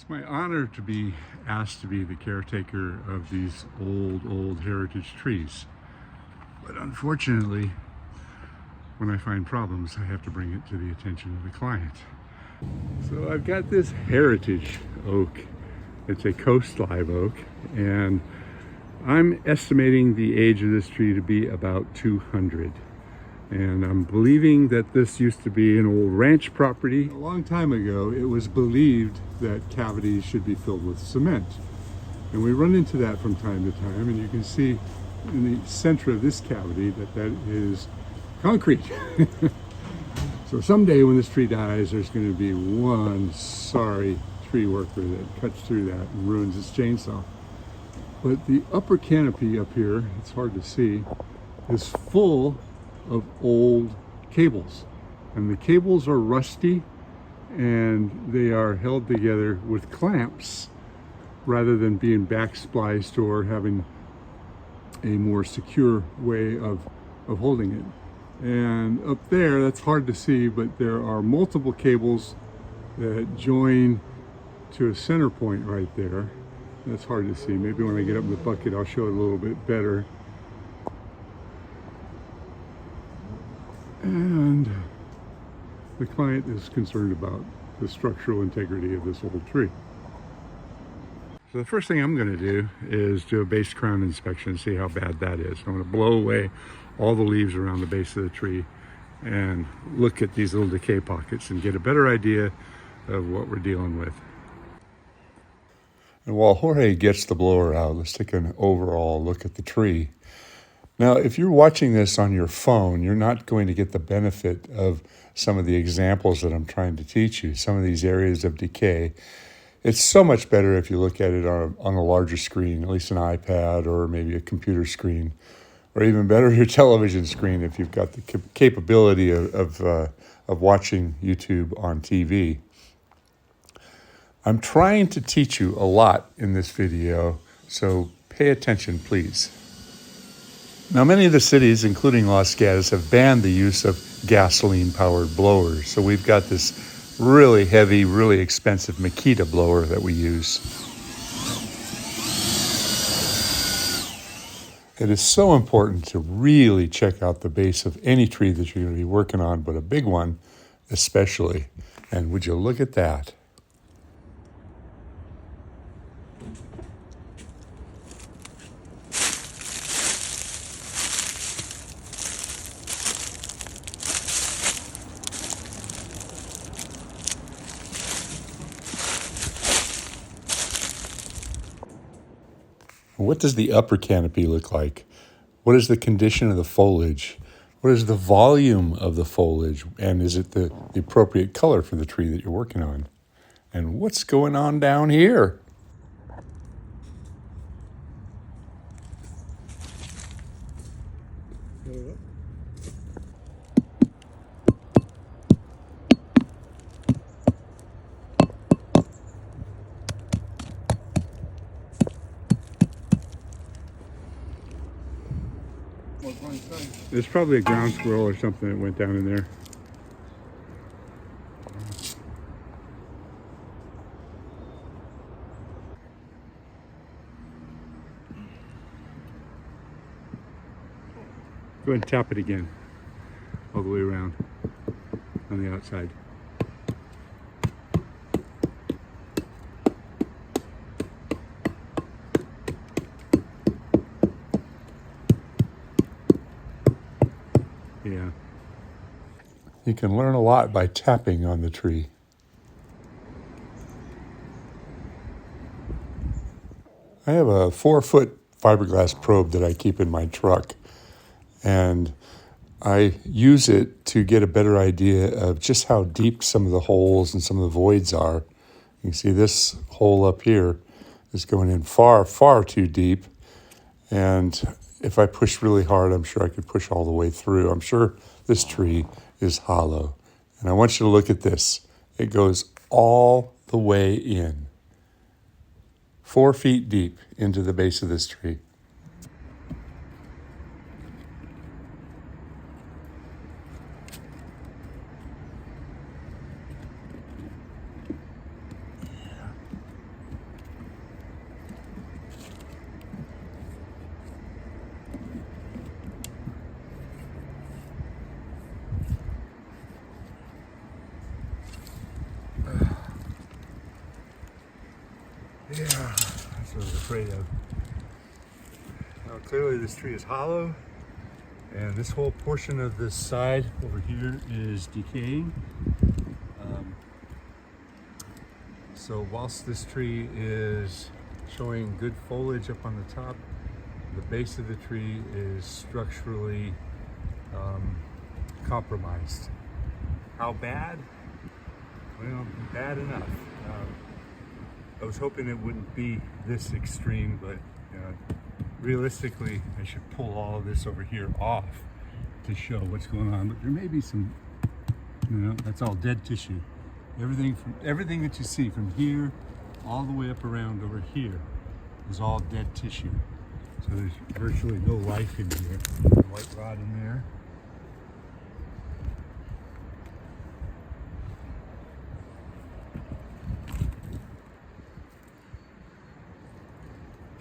It's my honor to be asked to be the caretaker of these old heritage trees. But unfortunately, when I find problems, I have to bring it to the attention of the client. So I've got this heritage oak. It's a coast live oak, and I'm estimating the age of this tree to be about 200. And I'm believing that this used to be an old ranch property. A long time ago, it was believed that cavities should be filled with cement. And we run into that from time to time, and you can see in the center of this cavity that is concrete. So someday when this tree dies, there's going to be one sorry tree worker that cuts through that and ruins his chainsaw. But the upper canopy up here, it's hard to see, is full of old cables, and the cables are rusty and they are held together with clamps rather than being back spliced or having a more secure way of holding it. And up there, that's hard to see, but there are multiple cables that join to a center point right there. That's hard to see. Maybe when I get up in the bucket I'll show it a little bit better. And the client is concerned about the structural integrity of this old tree. So the first thing I'm going to do is do a base crown inspection and see how bad that is. I'm going to blow away all the leaves around the base of the tree and look at these little decay pockets and get a better idea of what we're dealing with. And while Jorge gets the blower out, let's take an overall look at the tree. Now, if you're watching this on your phone, you're not going to get the benefit of some of the examples that I'm trying to teach you, some of these areas of decay. It's so much better if you look at it on a larger screen, at least an iPad or maybe a computer screen, or even better, your television screen if you've got the capability of watching YouTube on TV. I'm trying to teach you a lot in this video, so pay attention, please. Now, many of the cities, including Los Gatos, have banned the use of gasoline-powered blowers. So we've got this really heavy, really expensive Makita blower that we use. It is so important to really check out the base of any tree that you're going to be working on, but a big one especially. And would you look at that? What does the upper canopy look like? What is the condition of the foliage? What is the volume of the foliage? And is it the appropriate color for the tree that you're working on? And what's going on down here? There's probably a ground squirrel or something that went down in there. Go ahead and tap it again, all the way around on the outside. Yeah. You can learn a lot by tapping on the tree. I have a 4-foot fiberglass probe that I keep in my truck, and I use it to get a better idea of just how deep some of the holes and some of the voids are. You can see this hole up here is going in far, far too deep, and if I push really hard, I'm sure I could push all the way through. I'm sure this tree is hollow. And I want you to look at this. It goes all the way in, 4 feet deep into the base of this tree. Yeah, that's what I was afraid of. Now clearly this tree is hollow, and this whole portion of this side over here is decaying. So whilst this tree is showing good foliage up on the top, the base of the tree is structurally compromised. How bad? Well, bad enough. I was hoping it wouldn't be this extreme, but realistically, I should pull all of this over here off to show what's going on. But there may be some, that's all dead tissue. Everything that you see from here all the way up around over here is all dead tissue. So there's virtually no life in here. White rod in there.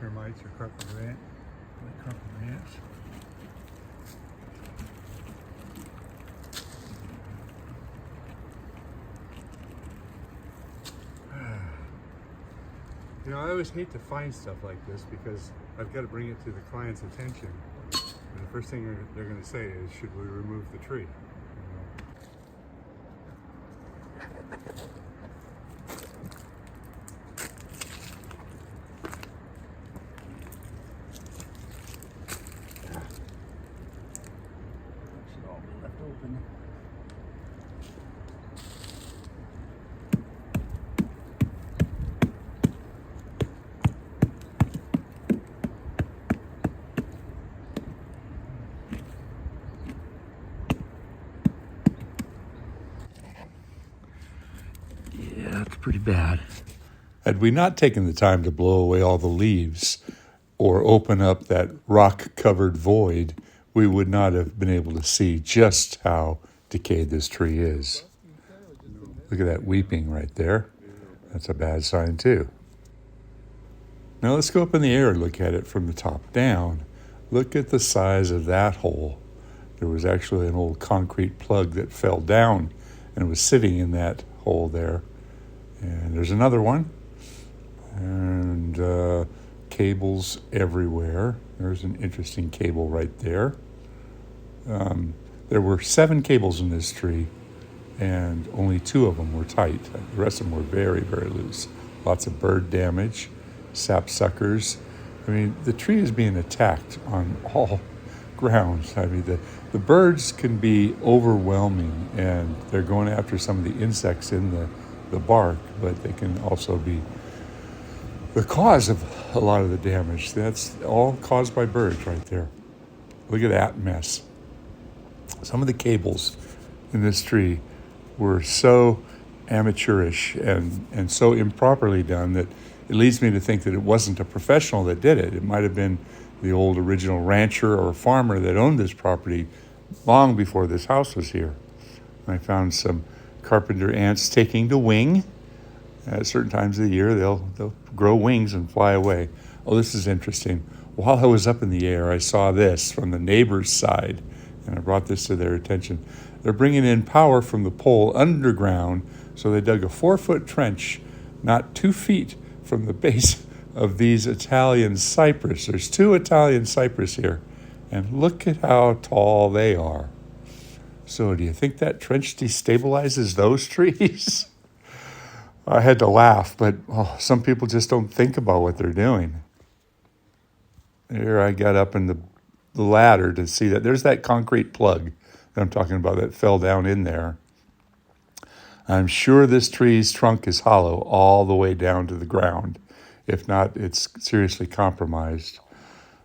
Termites or carpet ants. I always hate to find stuff like this because I've got to bring it to the client's attention. And the first thing they're going to say is, should we remove the tree? Should all be left open. That's pretty bad. Had we not taken the time to blow away all the leaves or open up that rock-covered void, we would not have been able to see just how decayed this tree is. Look at that weeping right there. That's a bad sign too. Now let's go up in the air and look at it from the top down. Look at the size of that hole. There was actually an old concrete plug that fell down and was sitting in that hole there. And there's another one, and cables everywhere. There's an interesting cable right there. There were 7 cables in this tree, and only 2 of them were tight. The rest of them were very, very loose. Lots of bird damage, sapsuckers. I mean, the tree is being attacked on all grounds. I mean, the birds can be overwhelming, and they're going after some of the insects in the bark, but they can also be the cause of a lot of the damage. That's all caused by birds right there. Look at that mess. Some of the cables in this tree were so amateurish and so improperly done that it leads me to think that it wasn't a professional that did it. It might have been the old original rancher or farmer that owned this property long before this house was here. And I found some carpenter ants taking to wing. At certain times of the year, they'll grow wings and fly away. Oh, this is interesting. While I was up in the air, I saw this from the neighbor's side, and I brought this to their attention. They're bringing in power from the pole underground, so they dug a 4-foot trench, not 2 feet from the base of these Italian cypress. There's 2 Italian cypress here, and look at how tall they are. So do you think that trench destabilizes those trees? I had to laugh, but some people just don't think about what they're doing. Here I got up in the ladder to see that. There's that concrete plug that I'm talking about that fell down in there. I'm sure this tree's trunk is hollow all the way down to the ground. If not, it's seriously compromised.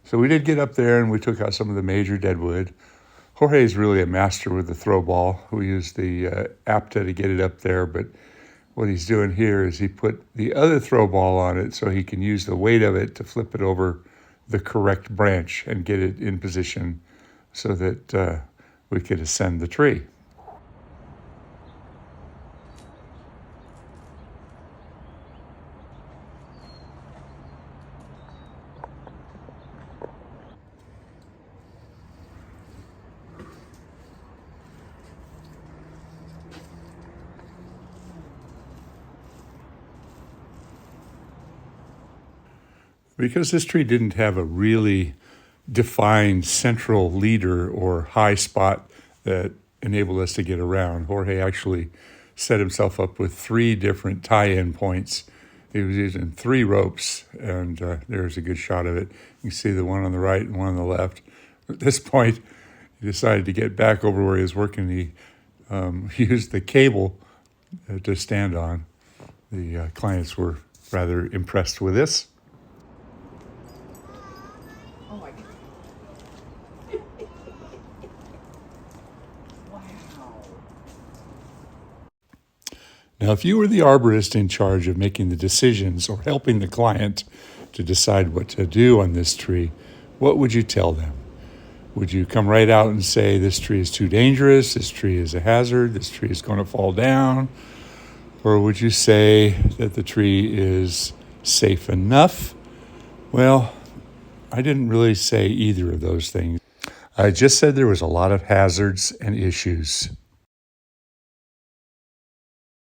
So we did get up there and we took out some of the major deadwood. Jorge is really a master with the throw ball. We used the Apta to get it up there, but what he's doing here is he put the other throw ball on it so he can use the weight of it to flip it over the correct branch and get it in position so that we could ascend the tree. Because this tree didn't have a really defined central leader or high spot that enabled us to get around, Jorge actually set himself up with 3 different tie-in points. He was using 3 ropes, and there's a good shot of it. You can see the one on the right and one on the left. At this point, he decided to get back over where he was working. He used the cable to stand on. The clients were rather impressed with this. Oh my God. Wow. Now, if you were the arborist in charge of making the decisions or helping the client to decide what to do on this tree, what would you tell them? Would you come right out and say, this tree is too dangerous, this tree is a hazard, this tree is going to fall down? Or would you say that the tree is safe enough? Well, I didn't really say either of those things. I just said there was a lot of hazards and issues.